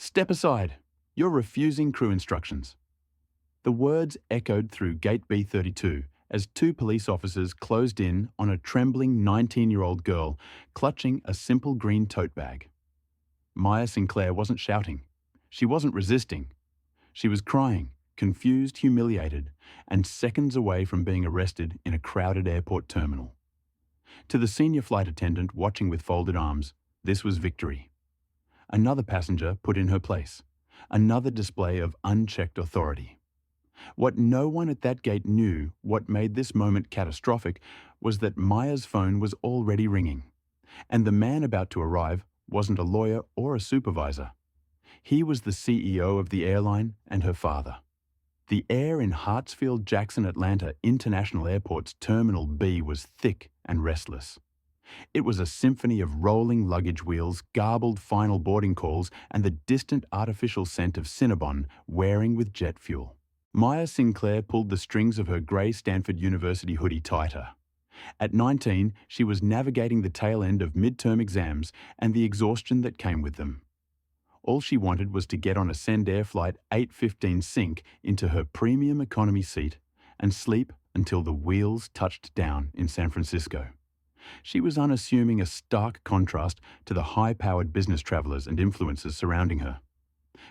Step aside. You're refusing crew instructions. The words echoed through Gate B32 as two police officers closed in on a trembling 19-year-old girl clutching a simple green tote bag. Maya Sinclair wasn't shouting. She wasn't resisting. She was crying, confused, humiliated, and seconds away from being arrested in a crowded airport terminal. To the senior flight attendant watching with folded arms, this was victory. Another passenger put in her place. Another display of unchecked authority. What no one at that gate knew, what made this moment catastrophic, was that Maya's phone was already ringing. And the man about to arrive wasn't a lawyer or a supervisor. He was the CEO of the airline and her father. The air in Hartsfield-Jackson Atlanta International Airport's Terminal B was thick and restless. It was a symphony of rolling luggage wheels, garbled final boarding calls, and the distant artificial scent of Cinnabon wearing with jet fuel. Maya Sinclair pulled the strings of her grey Stanford University hoodie tighter. At 19, she was navigating the tail end of midterm exams and the exhaustion that came with them. All she wanted was to get on a Sendair Flight 815 Sync into her premium economy seat and sleep until the wheels touched down in San Francisco. She was unassuming, a stark contrast to the high-powered business travelers and influencers surrounding her.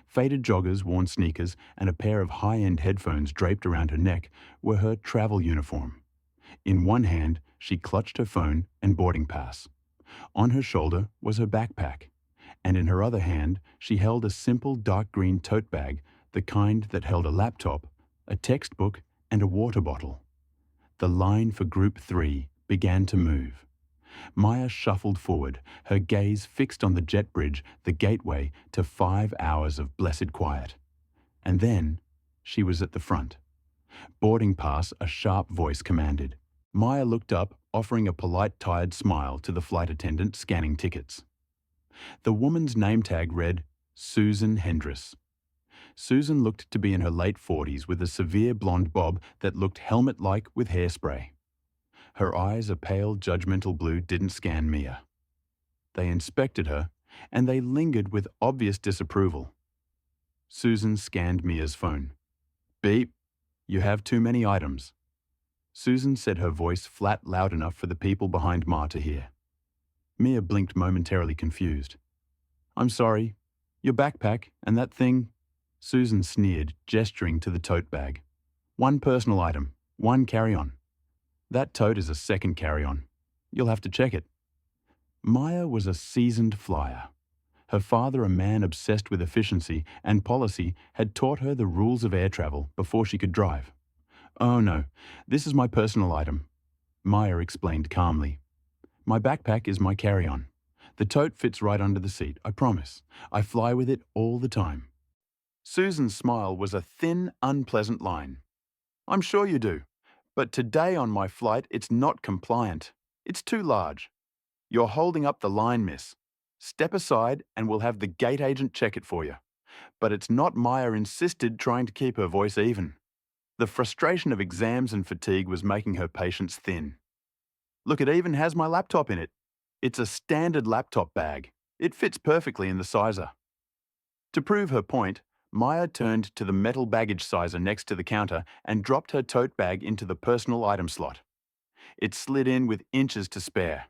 Faded joggers, worn sneakers, and a pair of high-end headphones draped around her neck were her travel uniform. In one hand, she clutched her phone and boarding pass. On her shoulder was her backpack, and in her other hand, she held a simple dark green tote bag, the kind that held a laptop, a textbook, and a water bottle. The line for Group 3 began to move. Maya shuffled forward, her gaze fixed on the jet bridge, the gateway to 5 hours of blessed quiet. And then she was at the front. Boarding pass, a sharp voice commanded. Maya looked up, offering a polite, tired smile to the flight attendant scanning tickets. The woman's name tag read Susan Hendris. Susan looked to be in her late 40s with a severe blonde bob that looked helmet-like with hairspray. Her eyes, a pale, judgmental blue, didn't scan Mia. They inspected her, and they lingered with obvious disapproval. Susan scanned Mia's phone. Beep. You have too many items. Susan said, her voice flat loud enough for the people behind Ma to hear. Mia blinked, momentarily confused. I'm sorry. Your backpack and that thing. Susan sneered, gesturing to the tote bag. One personal item, one carry-on. That tote is a second carry-on. You'll have to check it. Maya was a seasoned flyer. Her father, a man obsessed with efficiency and policy, had taught her the rules of air travel before she could drive. Oh no, this is my personal item, Maya explained calmly. My backpack is my carry-on. The tote fits right under the seat, I promise. I fly with it all the time. Susan's smile was a thin, unpleasant line. I'm sure you do. But today on my flight, it's not compliant. It's too large. You're holding up the line, miss. Step aside and we'll have the gate agent check it for you. But it's not, Maya insisted, trying to keep her voice even. The frustration of exams and fatigue was making her patience thin. Look, it even has my laptop in it. It's a standard laptop bag. It fits perfectly in the sizer. To prove her point, Maya turned to the metal baggage sizer next to the counter and dropped her tote bag into the personal item slot. It slid in with inches to spare.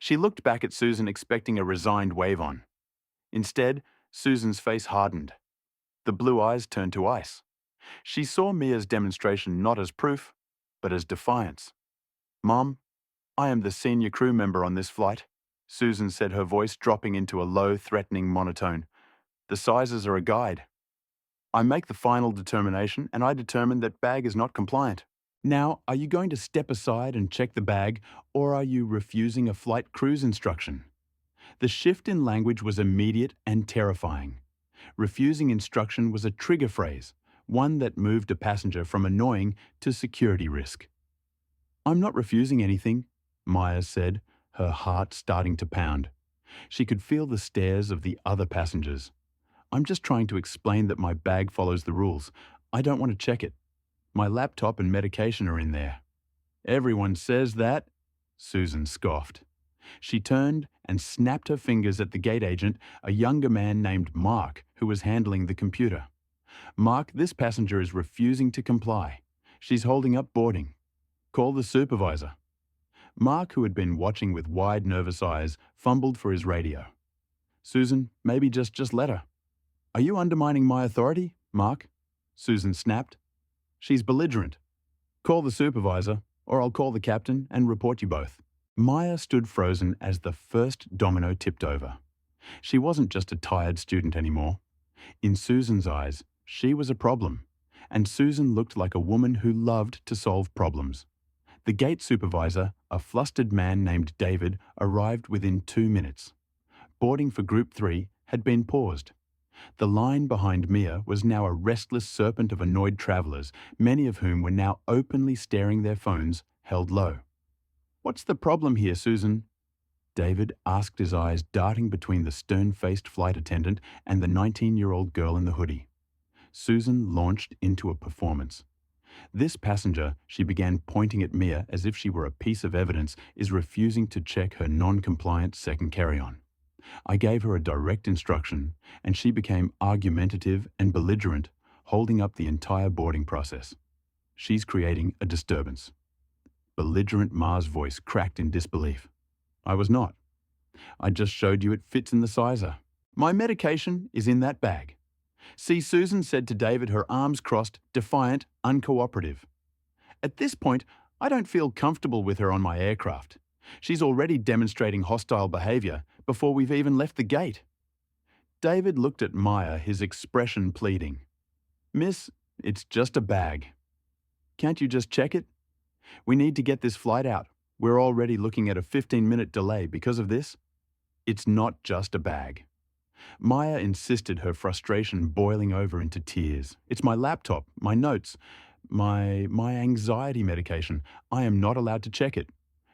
She looked back at Susan, expecting a resigned wave on. Instead, Susan's face hardened. The blue eyes turned to ice. She saw Mia's demonstration not as proof, but as defiance. Mom, I am the senior crew member on this flight, Susan said, her voice dropping into a low, threatening monotone. The sizes are a guide. I make the final determination, and I determine that bag is not compliant. Now, are you going to step aside and check the bag, or are you refusing a flight cruise instruction? The shift in language was immediate and terrifying. Refusing instruction was a trigger phrase, one that moved a passenger from annoying to security risk. I'm not refusing anything, Maya said, her heart starting to pound. She could feel the stares of the other passengers. I'm just trying to explain that my bag follows the rules. I don't want to check it. My laptop and medication are in there. Everyone says that, Susan scoffed. She turned and snapped her fingers at the gate agent, a younger man named Mark, who was handling the computer. "Mark, this passenger is refusing to comply. She's holding up boarding. Call the supervisor." Mark, who had been watching with wide, nervous eyes, fumbled for his radio. "Susan, maybe just let her." "Are you undermining my authority, Mark?" Susan snapped. "She's belligerent. Call the supervisor, or I'll call the captain and report you both." Maya stood frozen as the first domino tipped over. She wasn't just a tired student anymore. In Susan's eyes, she was a problem, and Susan looked like a woman who loved to solve problems. The gate supervisor, a flustered man named David, arrived within 2 minutes. Boarding for Group 3 had been paused. The line behind Mia was now a restless serpent of annoyed travellers, many of whom were now openly staring their phones held low. "What's the problem here, Susan?" David asked, his eyes darting between the stern-faced flight attendant and the 19-year-old girl in the hoodie. Susan launched into a performance. "This passenger," she began, pointing at Mia as if she were a piece of evidence, "is refusing to check her non-compliant second carry-on. I gave her a direct instruction, and she became argumentative and belligerent, holding up the entire boarding process. She's creating a disturbance." Belligerent Ma's voice cracked in disbelief. "I was not. I just showed you it fits in the sizer. My medication is in that bag." "See," Susan said to David, her arms crossed, defiant, uncooperative. "At this point, I don't feel comfortable with her on my aircraft. She's already demonstrating hostile behaviour before we've even left the gate." David looked at Maya, his expression pleading. "Miss, it's just a bag. Can't you just check it? We need to get this flight out. We're already looking at a 15-minute delay because of this." "It's not just a bag." Maya insisted, her frustration boiling over into tears. "It's my laptop, my notes, my anxiety medication. I am not allowed to check it.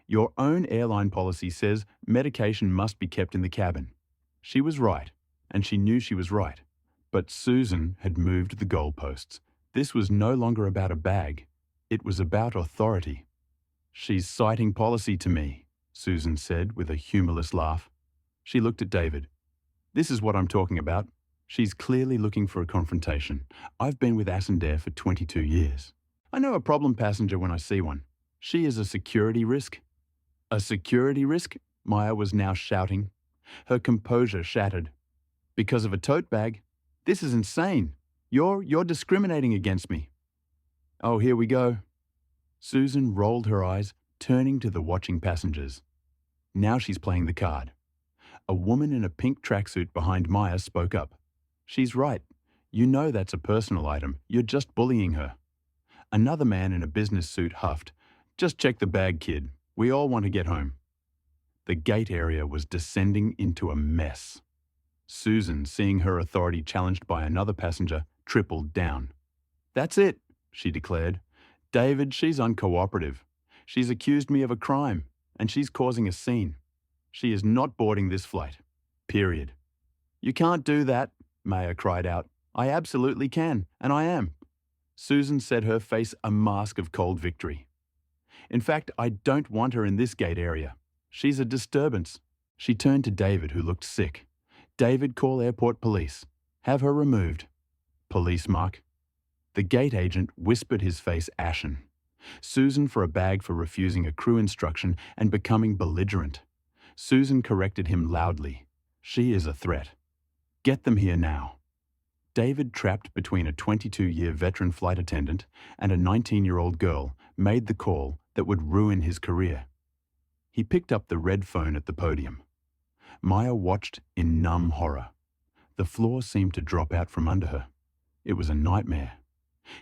Your own airline policy says medication must be kept in the cabin." She was right, and she knew she was right. But Susan had moved the goalposts. This was no longer about a bag. It was about authority. "She's citing policy to me," Susan said with a humorless laugh. She looked at David. "This is what I'm talking about. She's clearly looking for a confrontation. I've been with Attendant for 22 years. I know a problem passenger when I see one. She is a security risk." "A security risk?" Maya was now shouting. Her composure shattered. "Because of a tote bag? This is insane. You're discriminating against me." "Oh, here we go." Susan rolled her eyes, turning to the watching passengers. Now she's playing the card. A woman in a pink tracksuit behind Maya spoke up. "She's right. You know that's a personal item. You're just bullying her." Another man in a business suit huffed. "Just check the bag, kid. We all want to get home." The gate area was descending into a mess. Susan, seeing her authority challenged by another passenger, tripled down. "That's it," she declared. "David, she's uncooperative. She's accused me of a crime, and she's causing a scene. She is not boarding this flight. Period." "You can't do that," Maya cried out. "I absolutely can, and I am." Susan set her face a mask of cold victory. "In fact, I don't want her in this gate area. She's a disturbance." She turned to David, who looked sick. "David, call airport police. Have her removed." "Police, Mark." The gate agent whispered, his face ashen. "Susan for a bag for refusing a crew instruction and becoming belligerent." Susan corrected him loudly. "She is a threat. Get them here now." David, trapped between a 22-year veteran flight attendant and a 19-year-old girl, made the call that would ruin his career. He picked up the red phone at the podium. Maya watched in numb horror. The floor seemed to drop out from under her. It was a nightmare.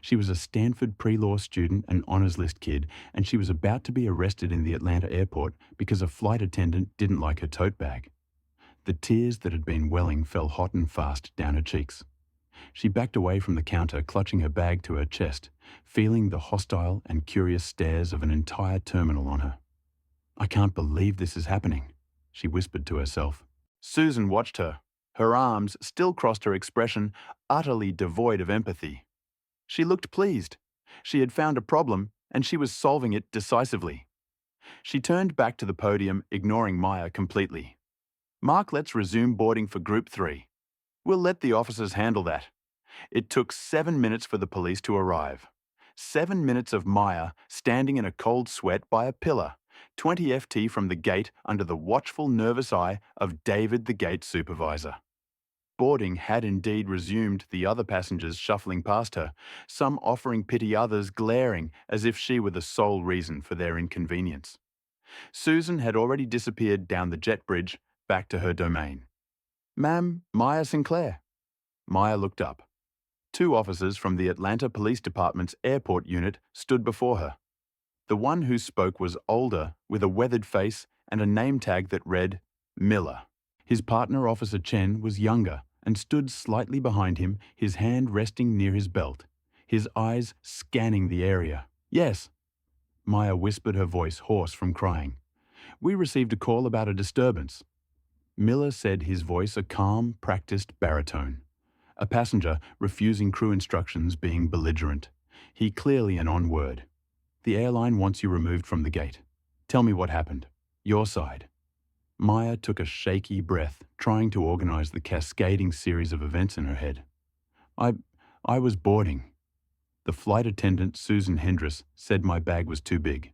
She was a Stanford pre-law student, an honors list kid, and she was about to be arrested in the Atlanta airport because a flight attendant didn't like her tote bag. The tears that had been welling fell hot and fast down her cheeks. She backed away from the counter, clutching her bag to her chest, feeling the hostile and curious stares of an entire terminal on her. "I can't believe this is happening," she whispered to herself. Susan watched her. Her arms still crossed, her expression utterly devoid of empathy. She looked pleased. She had found a problem, and she was solving it decisively. She turned back to the podium, ignoring Maya completely. Mark, let's resume boarding for Group 3. We'll let the officers handle that. It took 7 minutes for the police to arrive. 7 minutes of Maya standing in a cold sweat by a pillar, 20 FT from the gate under the watchful, nervous eye of David, the gate supervisor. Boarding had indeed resumed, the other passengers shuffling past her, some offering pity, others glaring as if she were the sole reason for their inconvenience. Susan had already disappeared down the jet bridge, back to her domain. "Ma'am, Maya Sinclair." Maya looked up. 2 officers from the Atlanta Police Department's airport unit stood before her. The one who spoke was older, with a weathered face and a name tag that read Miller. His partner, Officer Chen, was younger and stood slightly behind him, his hand resting near his belt, his eyes scanning the area. "Yes," Maya whispered, her voice hoarse from crying. "We received a call about a disturbance." Miller said, his voice a calm, practiced baritone. A passenger refusing crew instructions, being belligerent. He clearly an on-word. "The airline wants you removed from the gate. Tell me what happened. Your side." Maya took a shaky breath, trying to organize the cascading series of events in her head. I was boarding. The flight attendant, Susan Hendris, said my bag was too big.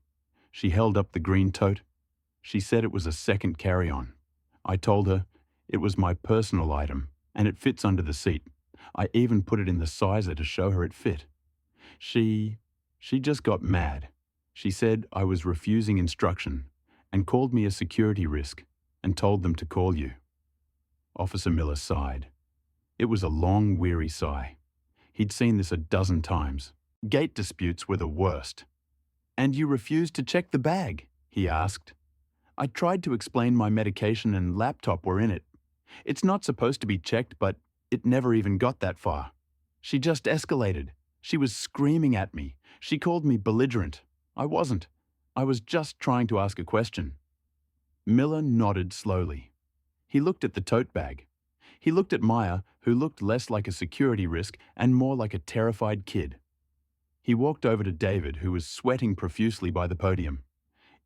She held up the green tote. She said it was a second carry-on. I told her it was my personal item, and it fits under the seat. I even put it in the sizer to show her it fit. She just got mad. She said I was refusing instruction and called me a security risk and told them to call you. Officer Miller sighed. It was a long, weary sigh. He'd seen this a dozen times. Gate disputes were the worst. "And you refused to check the bag?" he asked. "I tried to explain my medication and laptop were in it. It's not supposed to be checked, but it never even got that far. She just escalated. She was screaming at me. She called me belligerent. I wasn't. I was just trying to ask a question." Miller nodded slowly. He looked at the tote bag. He looked at Maya, who looked less like a security risk and more like a terrified kid. He walked over to David, who was sweating profusely by the podium.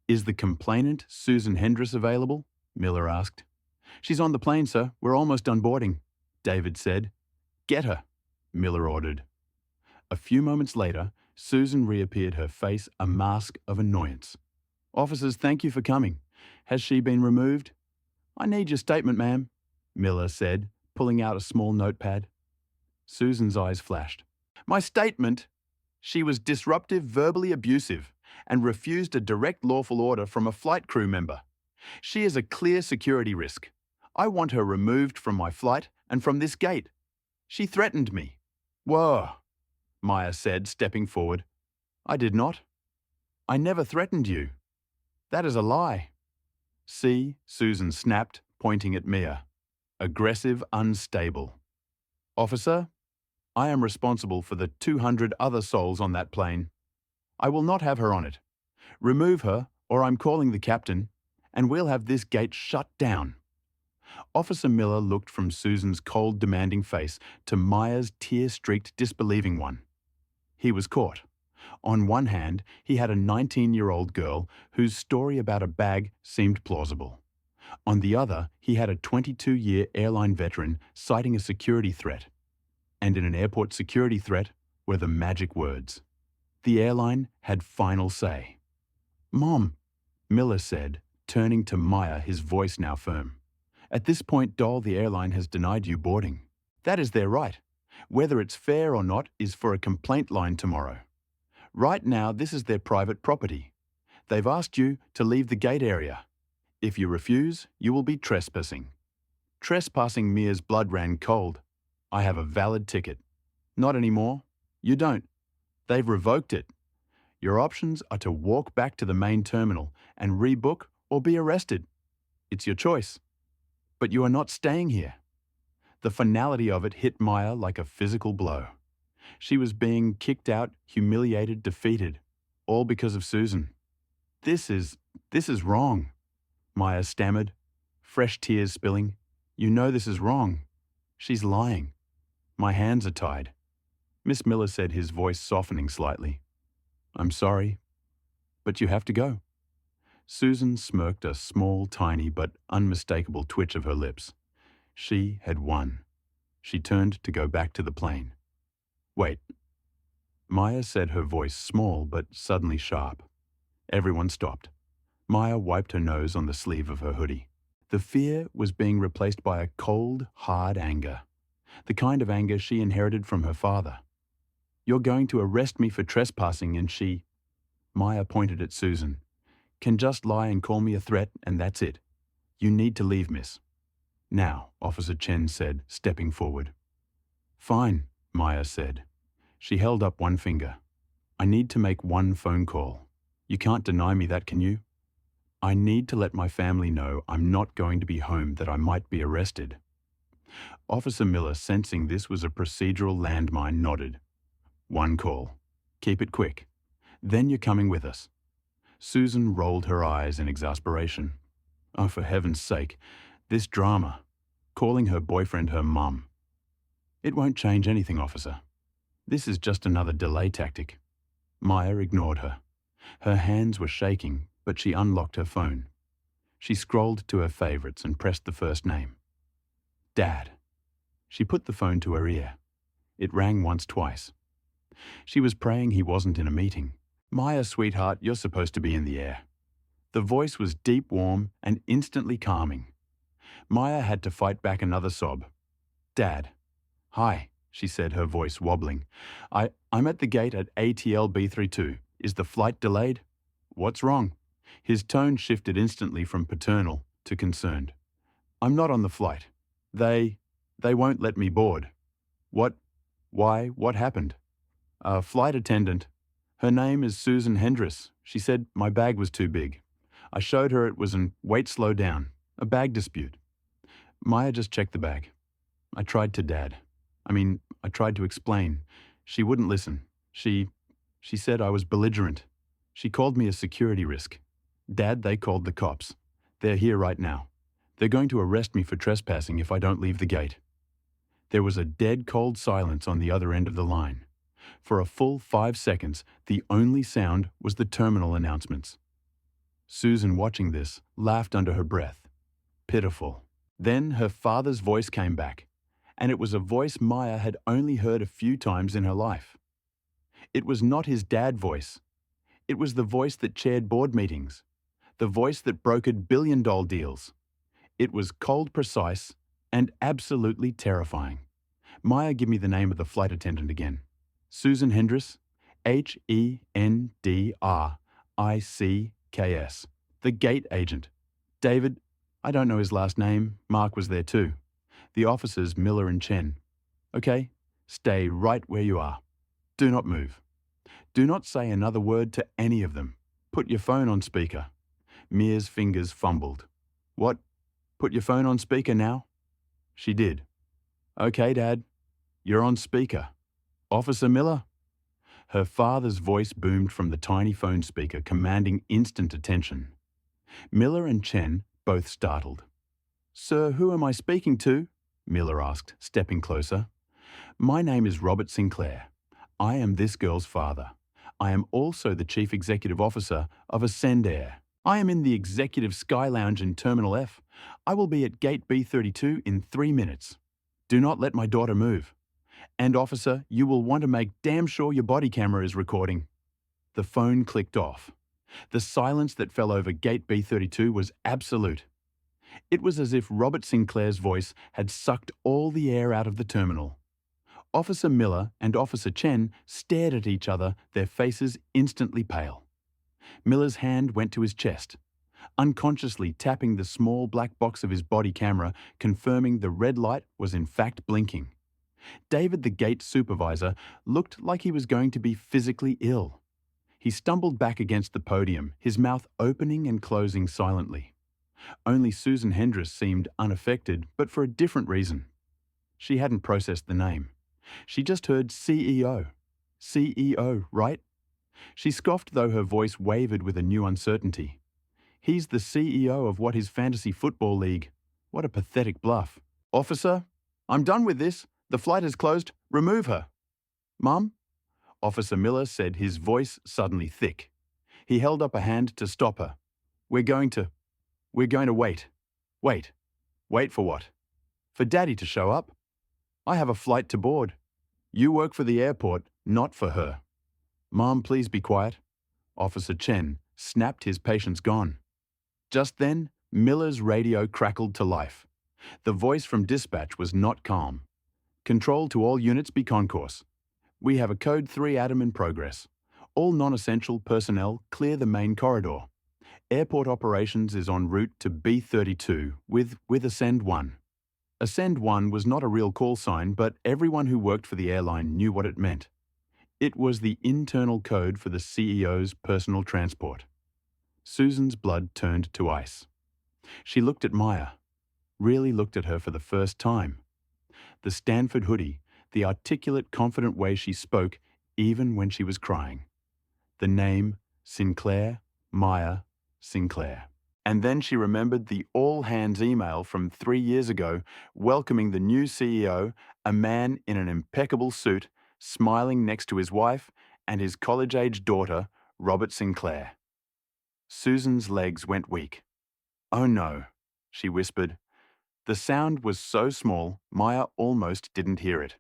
"Is the complainant, Susan Hendris, available?" Miller asked. "She's on the plane, sir. We're almost done boarding," David said. "Get her," Miller ordered. A few moments later, Susan reappeared, her face a mask of annoyance. "Officers, thank you for coming. Has she been removed?" "I need your statement, ma'am," Miller said, pulling out a small notepad. Susan's eyes flashed. "My statement? She was disruptive, verbally abusive, and refused a direct lawful order from a flight crew member. She is a clear security risk. I want her removed from my flight and from this gate. She threatened me." "Whoa," Maya said, stepping forward. "I did not. I never threatened you. That is a lie." "See," Susan snapped, pointing at Mia. "Aggressive, unstable. Officer, I am responsible for the 200 other souls on that plane. I will not have her on it. Remove her, or I'm calling the captain, and we'll have this gate shut down." Officer Miller looked from Susan's cold, demanding face to Maya's tear-streaked, disbelieving one. He was caught. On one hand, he had a 19-year-old girl whose story about a bag seemed plausible. On the other, he had a 22-year airline veteran citing a security threat. And in an airport security threat were the magic words. The airline had final say. "Mom," Miller said, turning to Maya, his voice now firm. "At this point, Doll, the airline has denied you boarding. That is their right. Whether it's fair or not is for a complaint line tomorrow. Right now, this is their private property. They've asked you to leave the gate area. If you refuse, you will be trespassing." Trespassing, Mia's blood ran cold. "I have a valid ticket." "Not anymore. You don't. They've revoked it. Your options are to walk back to the main terminal and rebook or be arrested. It's your choice. But you are not staying here." The finality of it hit Maya like a physical blow. She was being kicked out, humiliated, defeated, all because of Susan. This is wrong," Maya stammered, fresh tears spilling. "You know this is wrong. She's lying. My hands are tied." Miss Miller said, his voice softening slightly. "I'm sorry, but you have to go." Susan smirked a small, tiny, but unmistakable twitch of her lips. She had won. She turned to go back to the plane. Wait. Maya said, her voice small but suddenly sharp. Everyone stopped. Maya wiped her nose on the sleeve of her hoodie. The fear was being replaced by a cold, hard anger. The kind of anger she inherited from her father. You're going to arrest me for trespassing and she... Maya pointed at Susan. Can just lie and call me a threat and that's it. You need to leave, miss. Now, Officer Chen said, stepping forward. Fine, Maya said. She held up one finger. I need to make one phone call. You can't deny me that, can you? I need to let my family know I'm not going to be home, that I might be arrested. Officer Miller, sensing this was a procedural landmine, nodded. One call. Keep it quick. Then you're coming with us. Susan rolled her eyes in exasperation. Oh, for heaven's sake, this drama. Calling her boyfriend her mum. It won't change anything, officer. This is just another delay tactic. Maya ignored her. Her hands were shaking, but she unlocked her phone. She scrolled to her favorites and pressed the first name. Dad. She put the phone to her ear. It rang once, twice. She was praying he wasn't in a meeting. Maya, sweetheart, you're supposed to be in the air. The voice was deep, warm, and instantly calming. Maya had to fight back another sob. Dad. Hi, she said, her voice wobbling. I'm at the gate at ATL B32. Is the flight delayed? What's wrong? His tone shifted instantly from paternal to concerned. I'm not on the flight. They won't let me board. What? Why? What happened? A flight attendant. Her name is Susan Hendris. She said my bag was too big. I showed her it was an wait, slow down. A bag dispute. Maya just checked the bag. I tried to explain. She wouldn't listen. She said I was belligerent. She called me a security risk. Dad, they called the cops. They're here right now. They're going to arrest me for trespassing if I don't leave the gate. There was a dead cold silence on the other end of the line. For a full 5 seconds, the only sound was the terminal announcements. Susan, watching this, laughed under her breath. Pitiful. Then her father's voice came back, and it was a voice Maya had only heard a few times in her life. It was not his dad voice. It was the voice that chaired board meetings, the voice that brokered billion-dollar deals. It was cold, precise, and absolutely terrifying. Maya, give me the name of the flight attendant again. Susan Hendris, Hendricks, the gate agent. David, I don't know his last name, Mark was there too. The officers, Miller and Chen. Okay, stay right where you are. Do not move. Do not say another word to any of them. Put your phone on speaker. Mia's fingers fumbled. What? Put your phone on speaker now? She did. Okay, Dad. You're on speaker. Officer Miller? Her father's voice boomed from the tiny phone speaker, commanding instant attention. Miller and Chen both startled. Sir, who am I speaking to? Miller asked, stepping closer. My name is Robert Sinclair. I am this girl's father. I am also the Chief Executive Officer of Ascend Air. I am in the Executive Sky Lounge in Terminal F. I will be at Gate B32 in 3 minutes. Do not let my daughter move. And officer, you will want to make damn sure your body camera is recording. The phone clicked off. The silence that fell over Gate B32 was absolute. It was as if Robert Sinclair's voice had sucked all the air out of the terminal. Officer Miller and Officer Chen stared at each other, their faces instantly pale. Miller's hand went to his chest, unconsciously tapping the small black box of his body camera, confirming the red light was in fact blinking. David, the gate supervisor, looked like he was going to be physically ill. He stumbled back against the podium, his mouth opening and closing silently. Only Susan Hendris seemed unaffected, but for a different reason. She hadn't processed the name. She just heard CEO. CEO, right? She scoffed, though her voice wavered with a new uncertainty. He's the CEO of what is Fantasy Football League. What a pathetic bluff. Officer, I'm done with this. The flight has closed. Remove her. Mum? Officer Miller said, his voice suddenly thick. He held up a hand to stop her. We're going to, we're going to wait. Wait. Wait for what? For Daddy to show up? I have a flight to board. You work for the airport, not for her. Mom, please be quiet. Officer Chen snapped his patience gone. Just then, Miller's radio crackled to life. The voice from dispatch was not calm. Control to all units be concourse. We have a Code 3 atom in progress. All non-essential personnel clear the main corridor. Airport operations is en route to B32 with Ascend 1. Ascend 1 was not a real call sign, but everyone who worked for the airline knew what it meant. It was the internal code for the CEO's personal transport. Susan's blood turned to ice. She looked at Maya, really looked at her for the first time. The Stanford hoodie, the articulate, confident way she spoke, even when she was crying. The name, Sinclair, Maya, Sinclair. And then she remembered the all-hands email from 3 years ago welcoming the new CEO, a man in an impeccable suit, smiling next to his wife and his college-age daughter, Robert Sinclair. Susan's legs went weak. "Oh no," she whispered. The sound was so small, Maya almost didn't hear it.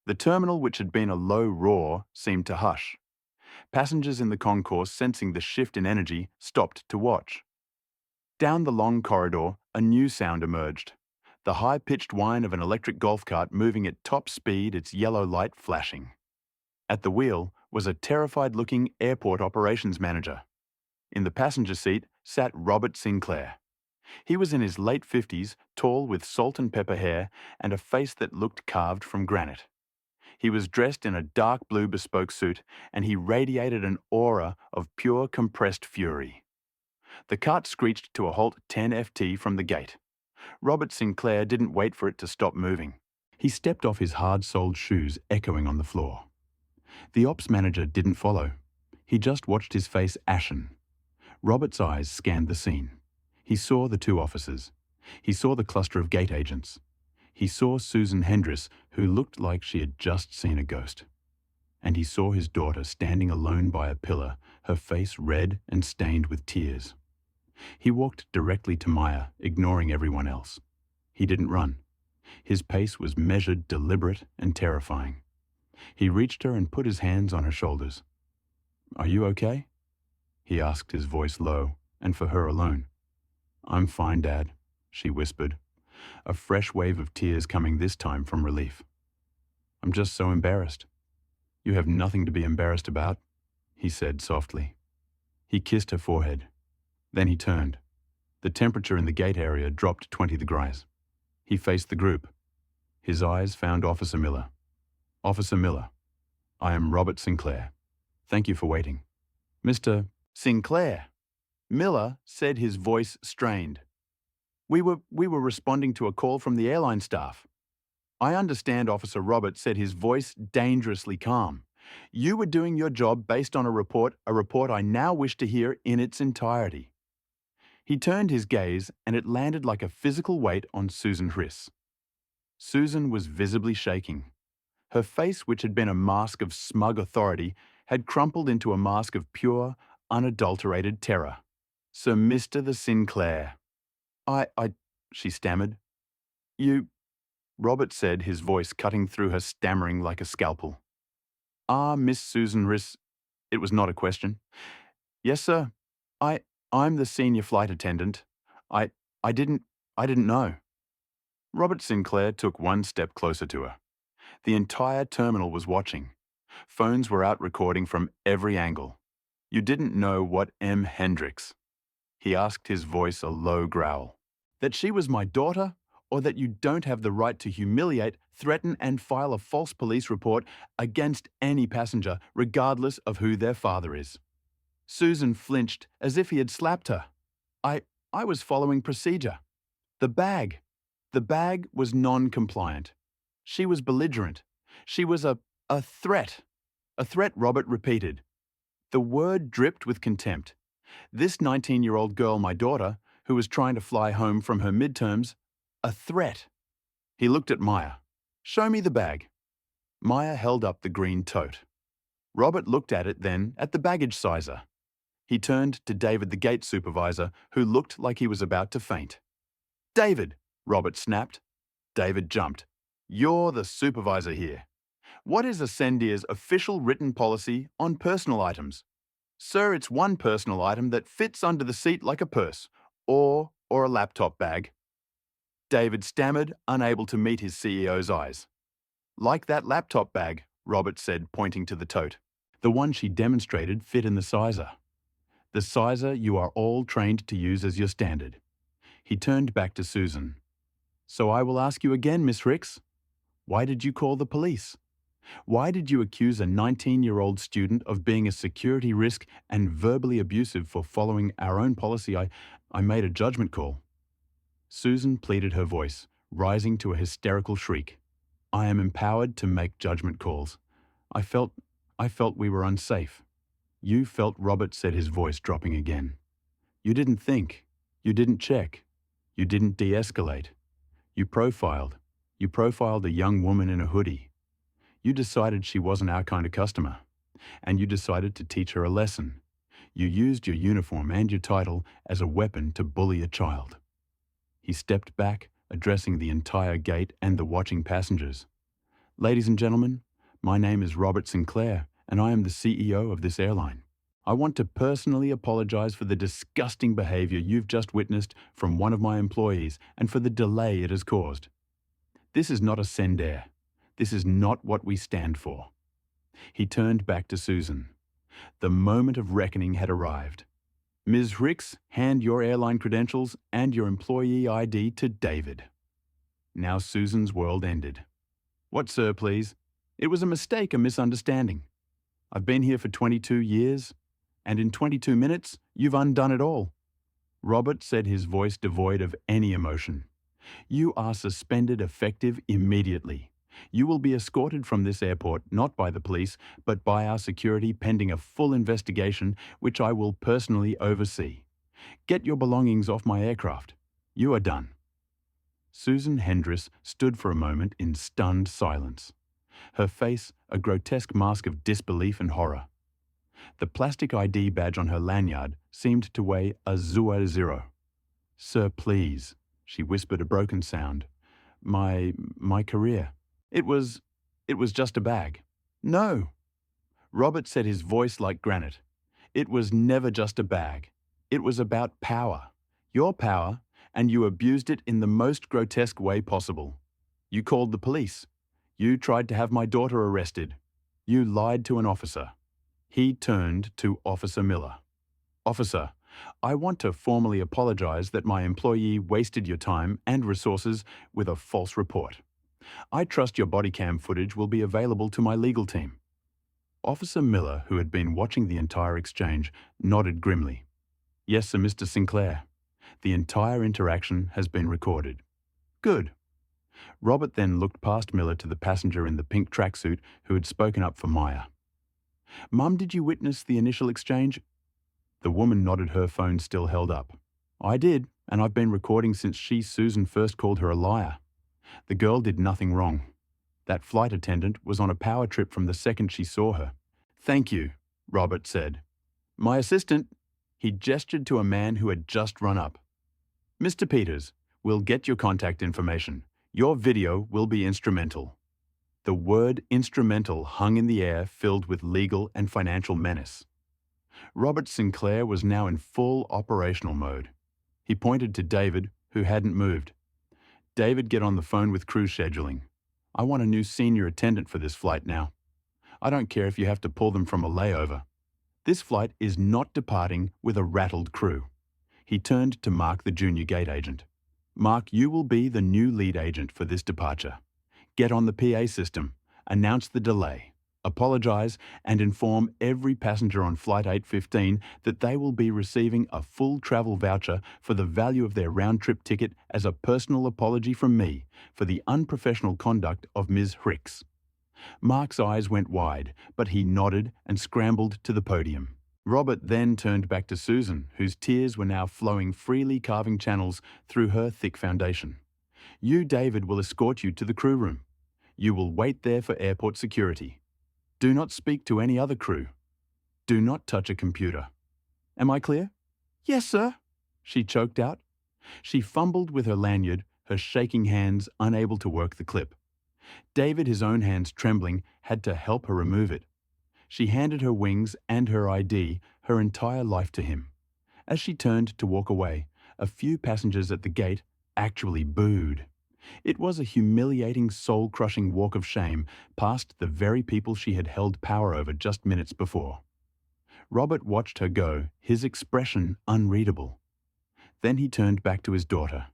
The terminal, which had been a low roar, seemed to hush. Passengers in the concourse, sensing the shift in energy, stopped to watch. Down the long corridor, a new sound emerged. The high-pitched whine of an electric golf cart moving at top speed, its yellow light flashing. At the wheel was a terrified-looking airport operations manager. In the passenger seat sat Robert Sinclair. He was in his late 50s, tall with salt and pepper hair and a face that looked carved from granite. He was dressed in a dark blue bespoke suit, and he radiated an aura of pure compressed fury. The cart screeched to a halt 10 FT from the gate. Robert Sinclair didn't wait for it to stop moving. He stepped off his hard-soled shoes, echoing on the floor. The ops manager didn't follow. He just watched his face ashen. Robert's eyes scanned the scene. He saw the 2 officers. He saw the cluster of gate agents. He saw Susan Hendris, who looked like she had just seen a ghost. And he saw his daughter standing alone by a pillar, her face red and stained with tears. He walked directly to Maya, ignoring everyone else. He didn't run. His pace was measured, deliberate, and terrifying. He reached her and put his hands on her shoulders. "Are you okay?" he asked, his voice low, and for her alone. "I'm fine, Dad," she whispered, a fresh wave of tears coming this time from relief. "I'm just so embarrassed." "You have nothing to be embarrassed about," he said softly. He kissed her forehead. Then he turned. The temperature in the gate area dropped 20 degrees. He faced the group. His eyes found Officer Miller. "Officer Miller, I am Robert Sinclair. Thank you for waiting." "Mr. Sinclair," Miller said, his voice strained. We were responding to a call from the airline staff." "I understand," Officer Robert said, his voice dangerously calm. "You were doing your job based on a report I now wish to hear in its entirety." He turned his gaze, and it landed like a physical weight on Susan Hriss. Susan was visibly shaking. Her face, which had been a mask of smug authority, had crumpled into a mask of pure, unadulterated terror. "Sir Mr. the Sinclair." I, she stammered. "You," Robert said, his voice cutting through her stammering like a scalpel. "Ah, Miss Susan Hriss." It was not a question. "Yes, sir. I'm the senior flight attendant. I didn't know." Robert Sinclair took one step closer to her. The entire terminal was watching. Phones were out recording from every angle. "You didn't know what M. Hendricks?" He asked, his voice a low growl. "That she was my daughter, or that you don't have the right to humiliate, threaten, and file a false police report against any passenger, regardless of who their father is?" Susan flinched as if he had slapped her. I was following procedure." The bag was non-compliant. She was belligerent. She was a threat. "A threat," Robert repeated. The word dripped with contempt. This 19-year-old girl, my daughter, who was trying to fly home from her midterms, a threat. He looked at Maya. "Show me the bag." Maya held up the green tote. Robert looked at it then, at the baggage sizer. He turned to David, the gate supervisor, who looked like he was about to faint. "David!" Robert snapped. David jumped. "You're the supervisor here. What is Ascendia's official written policy on personal items?" "Sir, it's one personal item that fits under the seat like a purse, or a laptop bag." David stammered, unable to meet his CEO's eyes. "Like that laptop bag," Robert said, pointing to the tote. The one she demonstrated fit in the sizer. The sizer you are all trained to use as your standard. He turned back to Susan. "So I will ask you again, Miss Ricks. Why did you call the police? Why did you accuse a 19-year-old student of being a security risk and verbally abusive for following our own policy? I made a judgment call." Susan pleaded, her voice rising to a hysterical shriek. "I am empowered to make judgment calls. I felt we were unsafe." "You felt," Robert said, his voice dropping again. "You didn't think. You didn't check. You didn't de-escalate. You profiled. You profiled a young woman in a hoodie. You decided she wasn't our kind of customer. And you decided to teach her a lesson. You used your uniform and your title as a weapon to bully a child." He stepped back, addressing the entire gate and the watching passengers. "Ladies and gentlemen, my name is Robert Sinclair, and I am the CEO of this airline. I want to personally apologize for the disgusting behavior you've just witnessed from one of my employees and for the delay it has caused. This is not Ascendair. This is not what we stand for." He turned back to Susan. The moment of reckoning had arrived. "Ms. Ricks, hand your airline credentials and your employee ID to David." Now Susan's world ended. "What, sir, please? It was a mistake, a misunderstanding. I've been here for 22 years, and in 22 minutes, you've undone it all." Robert said, his voice devoid of any emotion. "You are suspended effective immediately. You will be escorted from this airport not by the police, but by our security pending a full investigation which I will personally oversee. Get your belongings off my aircraft. You are done." Susan Hendris stood for a moment in stunned silence. Her face a grotesque mask of disbelief and horror. The plastic ID badge on her lanyard seemed to weigh a 0. "Sir, please," she whispered, a broken sound. My career. It was just a bag." "No." Robert said, his voice like granite. "It was never just a bag. It was about power. Your power, and you abused it in the most grotesque way possible. You called the police. You tried to have my daughter arrested. You lied to an officer." He turned to Officer Miller. "Officer, I want to formally apologize that my employee wasted your time and resources with a false report. I trust your body cam footage will be available to my legal team." Officer Miller, who had been watching the entire exchange, nodded grimly. "Yes, sir, Mr. Sinclair. The entire interaction has been recorded." "Good." Robert then looked past Miller to the passenger in the pink tracksuit who had spoken up for Maya. "Mum, did you witness the initial exchange?" The woman nodded, her phone still held up. "I did, and I've been recording since Susan first called her a liar. The girl did nothing wrong. That flight attendant was on a power trip from the second she saw her." "Thank you," Robert said. "My assistant," he gestured to a man who had just run up. "Mr. Peters, we'll get your contact information. Your video will be instrumental." The word instrumental hung in the air, filled with legal and financial menace. Robert Sinclair was now in full operational mode. He pointed to David, who hadn't moved. "David, get on the phone with crew scheduling. I want a new senior attendant for this flight now. I don't care if you have to pull them from a layover. This flight is not departing with a rattled crew." He turned to Mark, the junior gate agent. "Mark, you will be the new lead agent for this departure. Get on the PA system, announce the delay, apologize, and inform every passenger on Flight 815 that they will be receiving a full travel voucher for the value of their round-trip ticket as a personal apology from me for the unprofessional conduct of Ms. Ricks." Mark's eyes went wide, but he nodded and scrambled to the podium. Robert then turned back to Susan, whose tears were now flowing freely, carving channels through her thick foundation. "You, David, will escort you to the crew room. You will wait there for airport security. Do not speak to any other crew. Do not touch a computer. Am I clear? Yes, sir, she choked out. She fumbled with her lanyard, her shaking hands unable to work the clip. David, his own hands trembling, had to help her remove it. She handed her wings and her ID, her entire life to him. As she turned to walk away, a few passengers at the gate actually booed. It was a humiliating, soul-crushing walk of shame past the very people she had held power over just minutes before. Robert watched her go, his expression unreadable. Then he turned back to his daughter.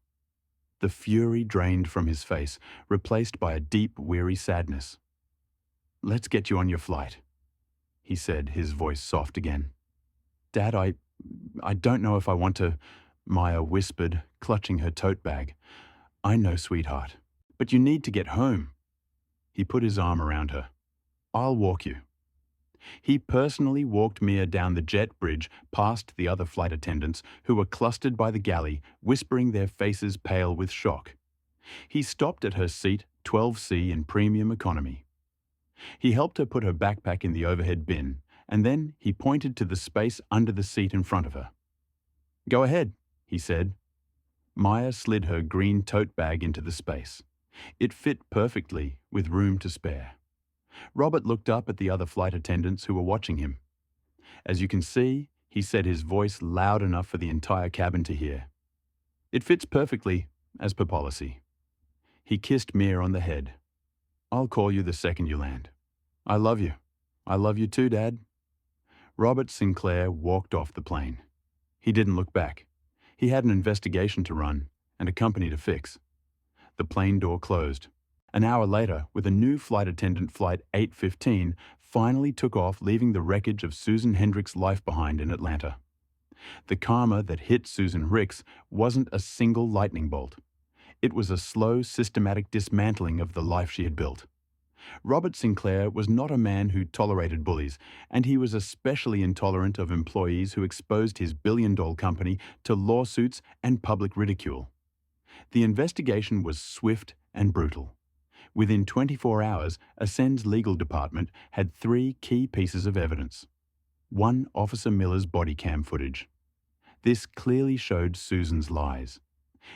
The fury drained from his face, replaced by a deep, weary sadness. "Let's get you on your flight," he said, his voice soft again. "Dad, I don't know if I want to," Maya whispered, clutching her tote bag. "I know, sweetheart, but you need to get home." He put his arm around her. "I'll walk you." He personally walked Mia down the jet bridge past the other flight attendants who were clustered by the galley, whispering, their faces pale with shock. He stopped at her seat, 12C in premium economy. He helped her put her backpack in the overhead bin, and then he pointed to the space under the seat in front of her. "Go ahead," he said. Maya slid her green tote bag into the space. It fit perfectly, with room to spare. Robert looked up at the other flight attendants who were watching him. "As you can see," he said, his voice loud enough for the entire cabin to hear, "it fits perfectly, as per policy." He kissed Mia on the head. "I'll call you the second you land. I love you. I love you too, Dad." Robert Sinclair walked off the plane. He didn't look back. He had an investigation to run and a company to fix. The plane door closed. An hour later, with a new flight attendant, Flight 815, finally took off, leaving the wreckage of Susan Hendricks' life behind in Atlanta. The karma that hit Susan Ricks wasn't a single lightning bolt. It was a slow, systematic dismantling of the life she had built. Robert Sinclair was not a man who tolerated bullies, and he was especially intolerant of employees who exposed his billion-dollar company to lawsuits and public ridicule. The investigation was swift and brutal. Within 24 hours, Ascend's legal department had 3 key pieces of evidence. 1, Officer Miller's body cam footage. This clearly showed Susan's lies.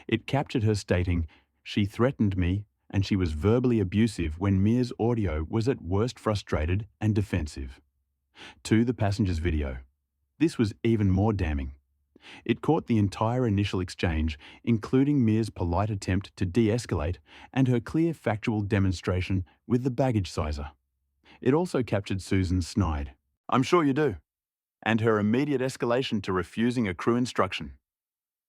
It captured her stating, "She threatened me and she was verbally abusive," when Mia's audio was at worst frustrated and defensive. 2, the passenger's video. This was even more damning. It caught the entire initial exchange, including Mia's polite attempt to de-escalate and her clear factual demonstration with the baggage sizer. It also captured Susan's snide, "I'm sure you do," and her immediate escalation to refusing a crew instruction.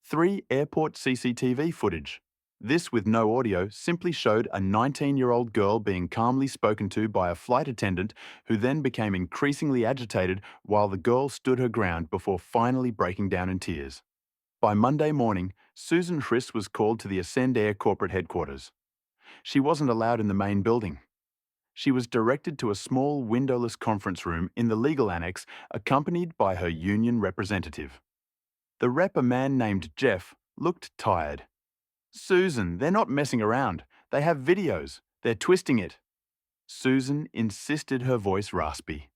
3, airport CCTV footage. This, with no audio, simply showed a 19-year-old girl being calmly spoken to by a flight attendant who then became increasingly agitated while the girl stood her ground before finally breaking down in tears. By Monday morning, Susan Christ was called to the Ascend Air corporate headquarters. She wasn't allowed in the main building. She was directed to a small windowless conference room in the legal annex, accompanied by her union representative. The rep, a man named Jeff, looked tired. "Susan, they're not messing around. They have videos. They're twisting it." Susan insisted, her voice raspy.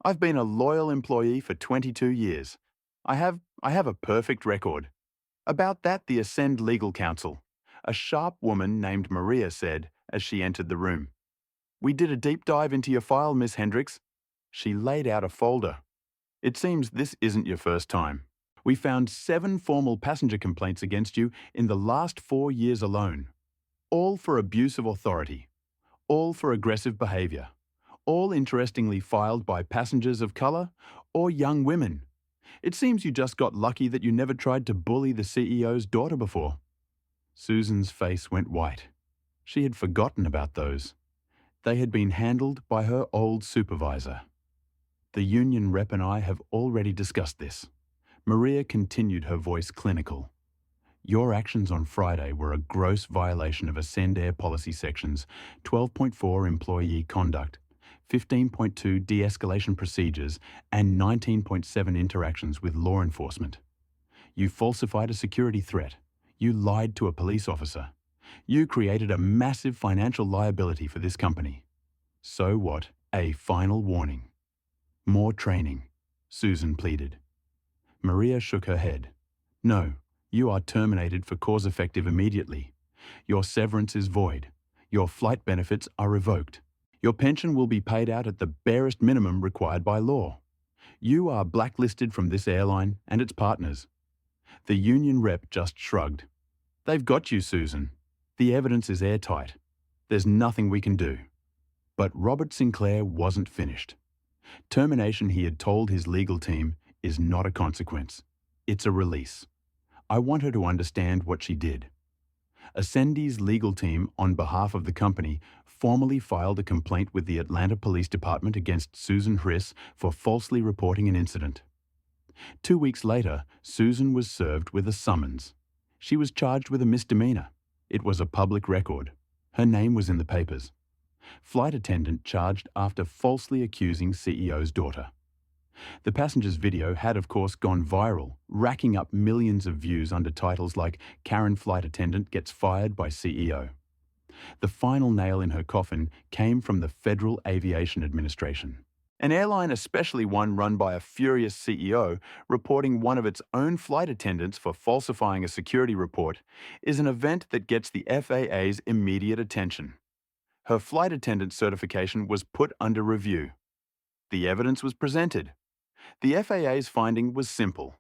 "I've been a loyal employee for 22 years. I have a perfect record." About that, the Ascend legal counsel, a sharp woman named Maria, said as she entered the room. "We did a deep dive into your file, Miss Hendricks." She laid out a folder. "It seems this isn't your first time. We found 7 formal passenger complaints against you in the last 4 years alone. All for abuse of authority. All for aggressive behaviour. All, interestingly, filed by passengers of colour or young women. It seems you just got lucky that you never tried to bully the CEO's daughter before." Susan's face went white. She had forgotten about those. They had been handled by her old supervisor. "The union rep and I have already discussed this." Maria continued, her voice clinical. "Your actions on Friday were a gross violation of Ascend Air policy sections 12.4 employee conduct, 15.2 de-escalation procedures, and 19.7 interactions with law enforcement. You falsified a security threat. You lied to a police officer. You created a massive financial liability for this company. So what? A final warning. More training," Susan pleaded. Maria shook her head. No, you are terminated for cause effective immediately. Your severance is void. Your flight benefits are revoked. Your pension will be paid out at the barest minimum required by law. You are blacklisted from this airline and its partners. The union rep just shrugged. They've got you, Susan. The evidence is airtight. There's nothing we can do. But Robert Sinclair wasn't finished. Termination, he had told his legal team, is not a consequence. It's a release. I want her to understand what she did. Ascendi's legal team, on behalf of the company, formally filed a complaint with the Atlanta Police Department against Susan Hriss for falsely reporting an incident. 2 weeks later, Susan was served with a summons. She was charged with a misdemeanor. It was a public record. Her name was in the papers. Flight attendant charged after falsely accusing CEO's daughter. The passenger's video had, of course, gone viral, racking up millions of views under titles like "Karen Flight Attendant Gets Fired by CEO." The final nail in her coffin came from the Federal Aviation Administration. An airline, especially one run by a furious CEO, reporting one of its own flight attendants for falsifying a security report, is an event that gets the FAA's immediate attention. Her flight attendant certification was put under review. The evidence was presented. The FAA's finding was simple.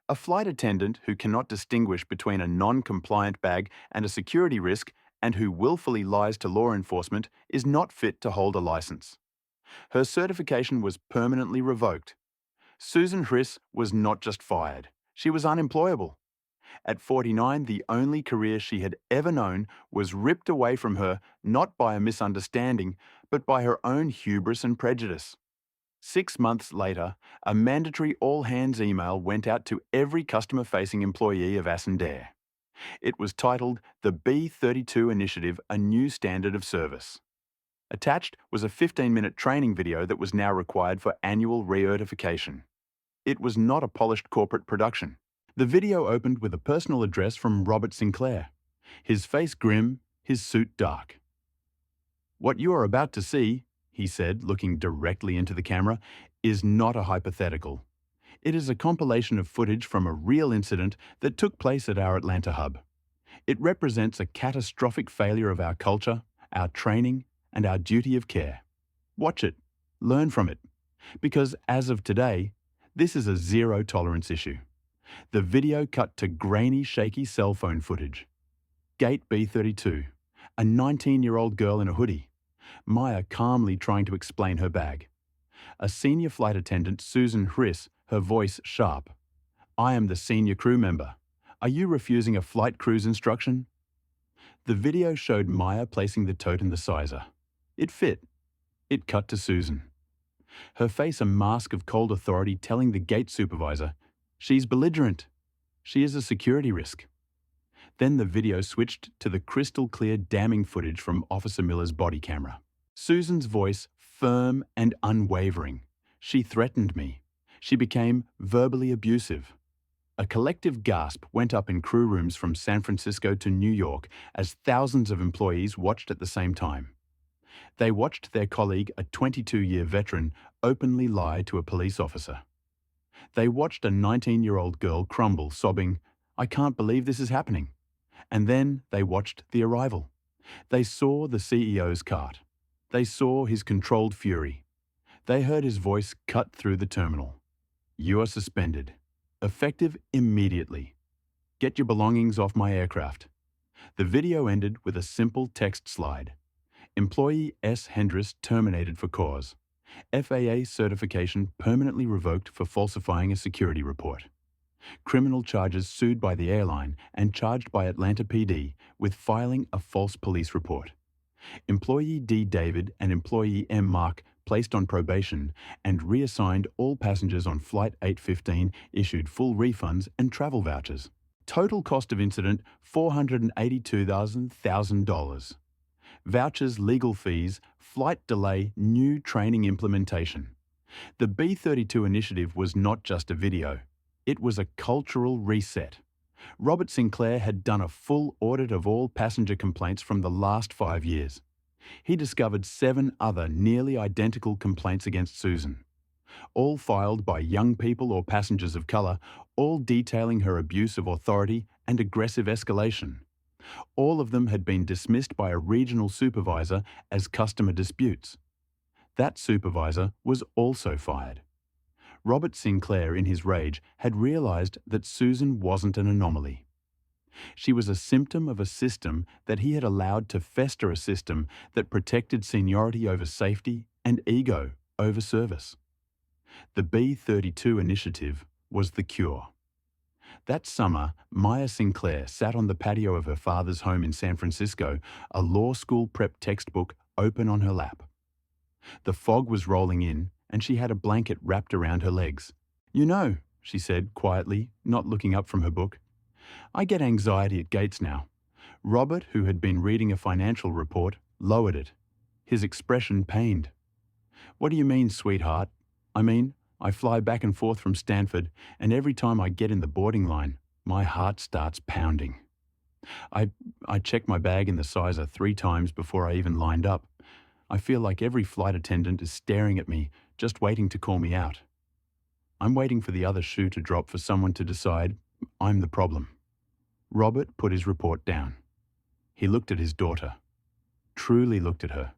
A flight attendant who cannot distinguish between a non-compliant bag and a security risk and who willfully lies to law enforcement is not fit to hold a license. Her certification was permanently revoked. Susan Hriss was not just fired, she was unemployable. At 49, the only career she had ever known was ripped away from her not by a misunderstanding, but by her own hubris and prejudice. 6 months later, a mandatory all-hands email went out to every customer-facing employee of Attendant. It was titled The B32 Initiative, a New Standard of Service. Attached was a 15-minute training video that was now required for annual re-certification. It was not a polished corporate production. The video opened with a personal address from Robert Sinclair, his face grim, his suit dark. "What you are about to see," he said, looking directly into the camera, "is not a hypothetical. It is a compilation of footage from a real incident that took place at our Atlanta hub. It represents a catastrophic failure of our culture, our training, and our duty of care. Watch it. Learn from it. Because as of today, this is a zero-tolerance issue." The video cut to grainy, shaky cell phone footage. Gate B32, a 19-year-old girl in a hoodie. Maya calmly trying to explain her bag. A senior flight attendant, Susan Hriss, her voice sharp. "I am the senior crew member. Are you refusing a flight crew's instruction?" The video showed Maya placing the tote in the sizer. It fit. It cut to Susan. Her face a mask of cold authority telling the gate supervisor, "She's belligerent. She is a security risk." Then the video switched to the crystal-clear damning footage from Officer Miller's body camera. Susan's voice firm and unwavering. "She threatened me. She became verbally abusive." A collective gasp went up in crew rooms from San Francisco to New York as thousands of employees watched at the same time. They watched their colleague, a 22-year veteran, openly lie to a police officer. They watched a 19-year-old girl crumble, sobbing, "I can't believe this is happening." And then they watched the arrival. They saw the CEO's cart. They saw his controlled fury. They heard his voice cut through the terminal. "You are suspended. Effective immediately. Get your belongings off my aircraft." The video ended with a simple text slide. Employee S. Hendris terminated for cause. FAA certification permanently revoked for falsifying a security report. Criminal charges sued by the airline and charged by Atlanta PD with filing a false police report. Employee D. David and employee M. Mark placed on probation and reassigned all passengers on Flight 815 issued full refunds and travel vouchers. Total cost of incident $482,000. Vouchers, legal fees, flight delay, new training implementation. The B32 initiative was not just a video. It was a cultural reset. Robert Sinclair had done a full audit of all passenger complaints from the last 5 years. He discovered 7 other nearly identical complaints against Susan. all filed by young people or passengers of colour, all detailing her abuse of authority and aggressive escalation. All of them had been dismissed by a regional supervisor as customer disputes. That supervisor was also fired. Robert Sinclair, in his rage, had realised that Susan wasn't an anomaly. She was a symptom of a system that he had allowed to fester, a system that protected seniority over safety and ego over service. The B32 initiative was the cure. That summer, Maya Sinclair sat on the patio of her father's home in San Francisco, a law school prep textbook open on her lap. The fog was rolling in, and she had a blanket wrapped around her legs. "You know," she said quietly, not looking up from her book, "I get anxiety at gates now." Robert, who had been reading a financial report, lowered it, his expression pained. "What do you mean, sweetheart?" "I mean, I fly back and forth from Stanford, and every time I get in the boarding line, my heart starts pounding. I check my bag in the sizer 3 times before I even lined up. I feel like every flight attendant is staring at me, just waiting to call me out. I'm waiting for the other shoe to drop for someone to decide I'm the problem." Robert put his report down. He looked at his daughter. Truly looked at her.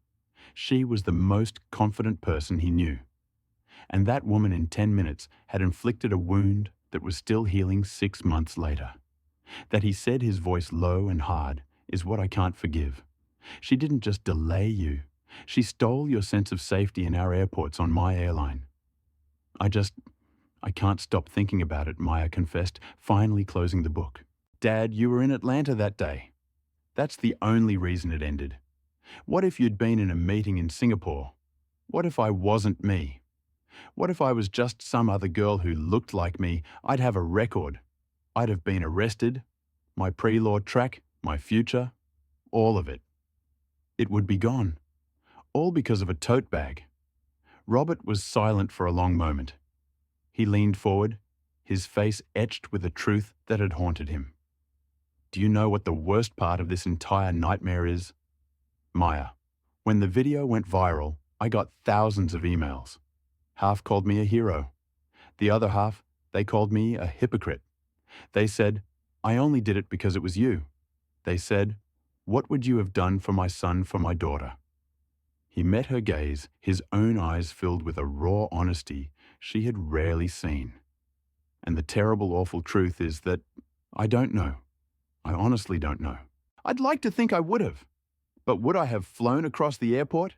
She was the most confident person he knew. And that woman in 10 minutes had inflicted a wound that was still healing 6 months later. That he said, his voice low and hard, is what I can't forgive. She didn't just delay you. She stole your sense of safety in our airports on my airline. I can't stop thinking about it," Maya confessed, finally closing the book. "Dad, you were in Atlanta that day. That's the only reason it ended. What if you'd been in a meeting in Singapore? What if I wasn't me? What if I was just some other girl who looked like me? I'd have a record. I'd have been arrested, my pre-law track, my future, all of it. It would be gone. All because of a tote bag." Robert was silent for a long moment. He leaned forward, his face etched with a truth that had haunted him. "Do you know what the worst part of this entire nightmare is? Maya, when the video went viral, I got thousands of emails. Half called me a hero. The other half, they called me a hypocrite. They said, I only did it because it was you. They said, what would you have done for my son, for my daughter?" He met her gaze, his own eyes filled with a raw honesty she had rarely seen. "And the terrible, awful truth is that I don't know. I honestly don't know. I'd like to think I would have. But would I have flown across the airport?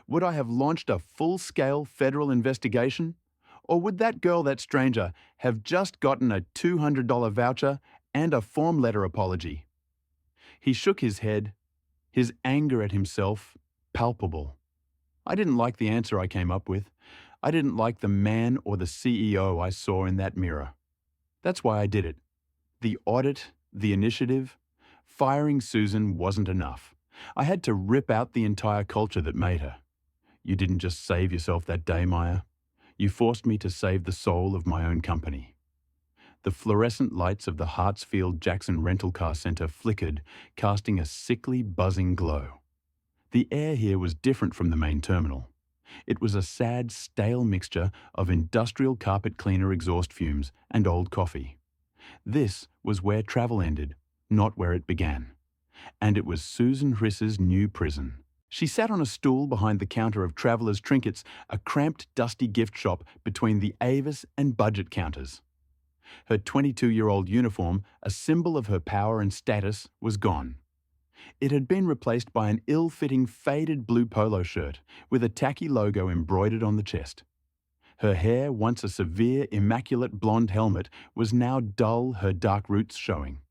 Would I have launched a full-scale federal investigation? Or would that girl, that stranger, have just gotten a $200 voucher and a form letter apology?" He shook his head, his anger at himself palpable. "I didn't like the answer I came up with. I didn't like the man or the CEO I saw in that mirror. That's why I did it. The audit, the initiative, firing Susan wasn't enough. I had to rip out the entire culture that made her. You didn't just save yourself that day, Maya. You forced me to save the soul of my own company." The fluorescent lights of the Hartsfield-Jackson rental car center flickered, casting a sickly, buzzing glow. The air here was different from the main terminal. It was a sad, stale mixture of industrial carpet cleaner exhaust fumes and old coffee. This was where travel ended, not where it began. And it was Susan Hris's new prison. She sat on a stool behind the counter of Traveller's Trinkets, a cramped, dusty gift shop between the Avis and budget counters. Her 22-year-old uniform, a symbol of her power and status, was gone. It had been replaced by an ill-fitting, faded blue polo shirt with a tacky logo embroidered on the chest. Her hair, once a severe, immaculate blonde helmet, was now dull, her dark roots showing.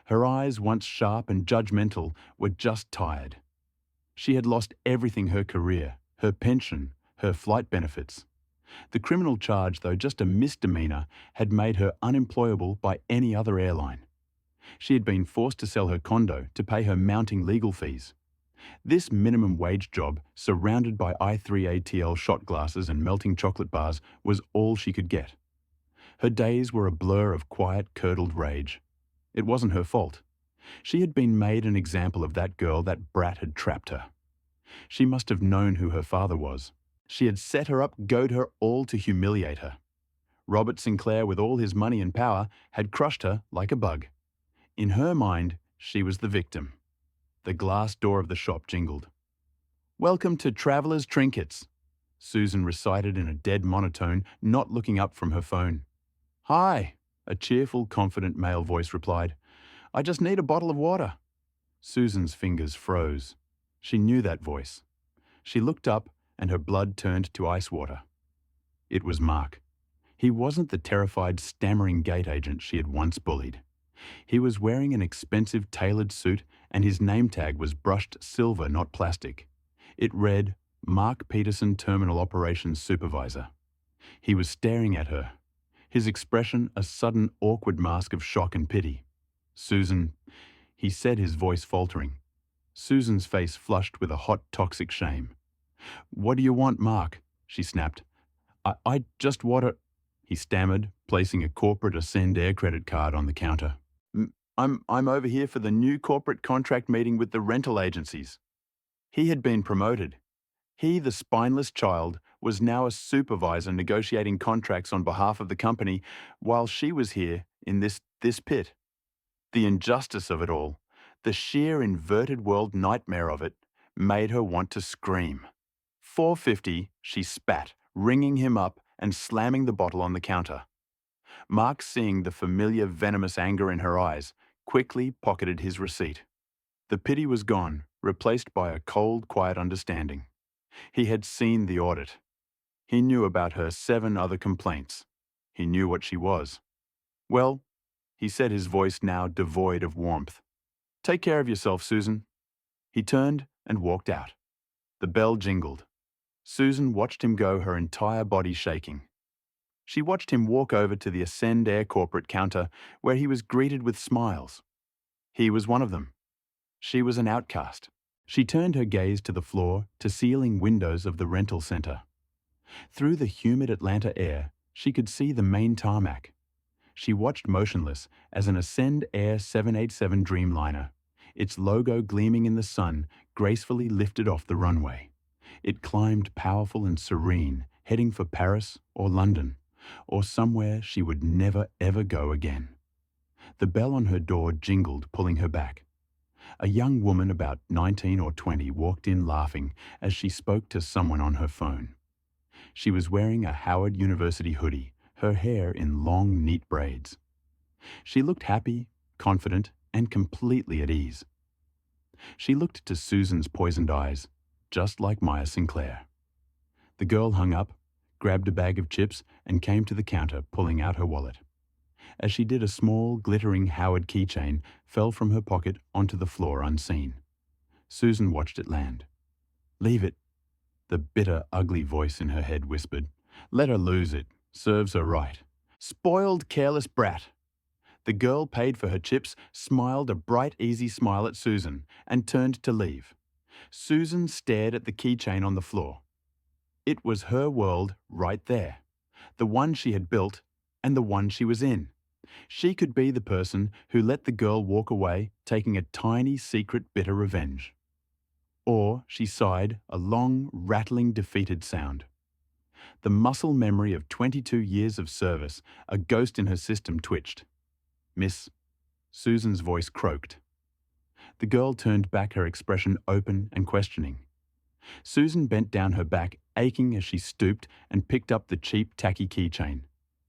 Her eyes, once sharp and judgmental, were just tired. She had lost everything: her career, her pension, her flight benefits. The criminal charge, though just a misdemeanor, had made her unemployable by any other airline. She had been forced to sell her condo to pay her mounting legal fees. This minimum wage job, surrounded by I3ATL shot glasses and melting chocolate bars, was all she could get. Her days were a blur of quiet, curdled rage. It wasn't her fault. She had been made an example of that girl that brat had trapped her. She must have known who her father was. She had set her up, goad her, all to humiliate her. Robert Sinclair, with all his money and power, had crushed her like a bug. In her mind, she was the victim. The glass door of the shop jingled. "Welcome to Traveller's Trinkets," Susan recited in a dead monotone, not looking up from her phone. "Hi," a cheerful, confident male voice replied. "I just need a bottle of water." Susan's fingers froze. She knew that voice. She looked up and her blood turned to ice water. It was Mark. He wasn't the terrified, stammering gate agent she had once bullied. He was wearing an expensive tailored suit and his name tag was brushed silver, not plastic. It read, Mark Peterson, Terminal Operations Supervisor. He was staring at her, his expression a sudden awkward mask of shock and pity. "Susan," he said, his voice faltering. Susan's face flushed with a hot, toxic shame. "What do you want, Mark?" she snapped. I just water," he stammered, placing a corporate Ascend Air credit card on the counter. I'm over here for the new corporate contract meeting with the rental agencies." He had been promoted. He, the spineless child, was now a supervisor negotiating contracts on behalf of the company, while she was here in this pit. The injustice of it all, the sheer inverted world nightmare of it, made her want to scream. $4.50, she spat, ringing him up and slamming the bottle on the counter. Mark, seeing the familiar venomous anger in her eyes, quickly pocketed his receipt. The pity was gone, replaced by a cold, quiet understanding. He had seen the audit. He knew about her 7 other complaints. He knew what she was. "Well," he said, his voice now devoid of warmth. "Take care of yourself, Susan." He turned and walked out. The bell jingled. Susan watched him go, her entire body shaking. She watched him walk over to the Ascend Air corporate counter, where he was greeted with smiles. He was one of them. She was an outcast. She turned her gaze to the floor, to ceiling windows of the rental center. Through the humid Atlanta air, she could see the main tarmac. She watched motionless as an Ascend Air 787 Dreamliner, its logo gleaming in the sun, gracefully lifted off the runway. It climbed powerful and serene, heading for Paris or London, or somewhere she would never ever go again. The bell on her door jingled, pulling her back. A young woman about 19 or 20 walked in laughing as she spoke to someone on her phone. She was wearing a Howard University hoodie, her hair in long, neat braids. She looked happy, confident, and completely at ease. She looked to Susan's poisoned eyes, just like Maya Sinclair. The girl hung up, grabbed a bag of chips, and came to the counter, pulling out her wallet. As she did, a small, glittering Howard keychain fell from her pocket onto the floor unseen. Susan watched it land. "Leave it," the bitter, ugly voice in her head whispered. "Let her lose it. Serves her right. Spoiled, careless brat." The girl paid for her chips, smiled a bright, easy smile at Susan, and turned to leave. Susan stared at the keychain on the floor. It was her world right there, the one she had built and the one she was in. She could be the person who let the girl walk away, taking a tiny, secret, bitter revenge. Or, she sighed, a long, rattling, defeated sound. The muscle memory of 22 years of service, a ghost in her system, twitched. "Miss," Susan's voice croaked. The girl turned back, her expression open and questioning. Susan bent down her back, aching as she stooped and picked up the cheap, tacky keychain.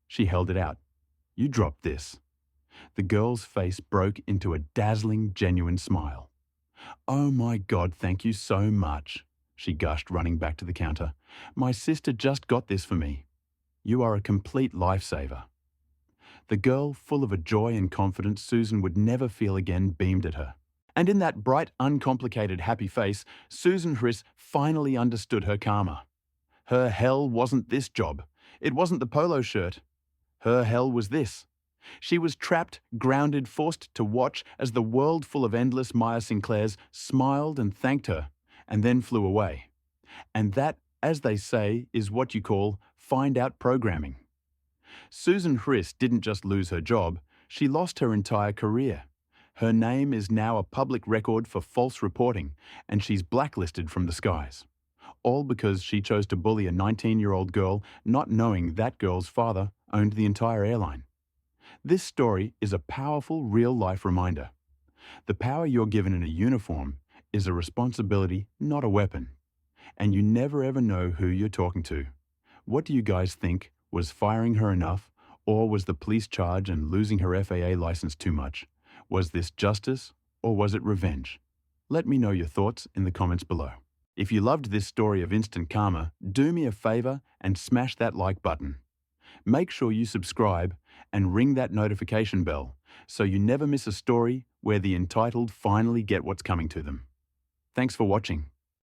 She held it out. "You dropped this." The girl's face broke into a dazzling, genuine smile. "Oh my God, thank you so much," she gushed, running back to the counter. "My sister just got this for me. You are a complete lifesaver." The girl, full of a joy and confidence Susan would never feel again, beamed at her. And in that bright, uncomplicated, happy face, Susan Hriss finally understood her karma. Her hell wasn't this job. It wasn't the polo shirt. Her hell was this. She was trapped, grounded, forced to watch as the world full of endless Maya Sinclairs smiled and thanked her, and then flew away. And that, as they say, is what you call find-out programming. Susan Hriss didn't just lose her job, she lost her entire career. Her name is now a public record for false reporting, and she's blacklisted from the skies. all because she chose to bully a 19-year-old girl, not knowing that girl's father owned the entire airline. This story is a powerful real-life reminder. The power you're given in a uniform is a responsibility, not a weapon. And you never ever know who you're talking to. What do you guys think? Was firing her enough? Or was the police charge and losing her FAA license too much? Was this justice or was it revenge? Let me know your thoughts in the comments below. If you loved this story of instant karma, do me a favor and smash that like button. Make sure you subscribe and ring that notification bell so you never miss a story where the entitled finally get what's coming to them. Thanks for watching.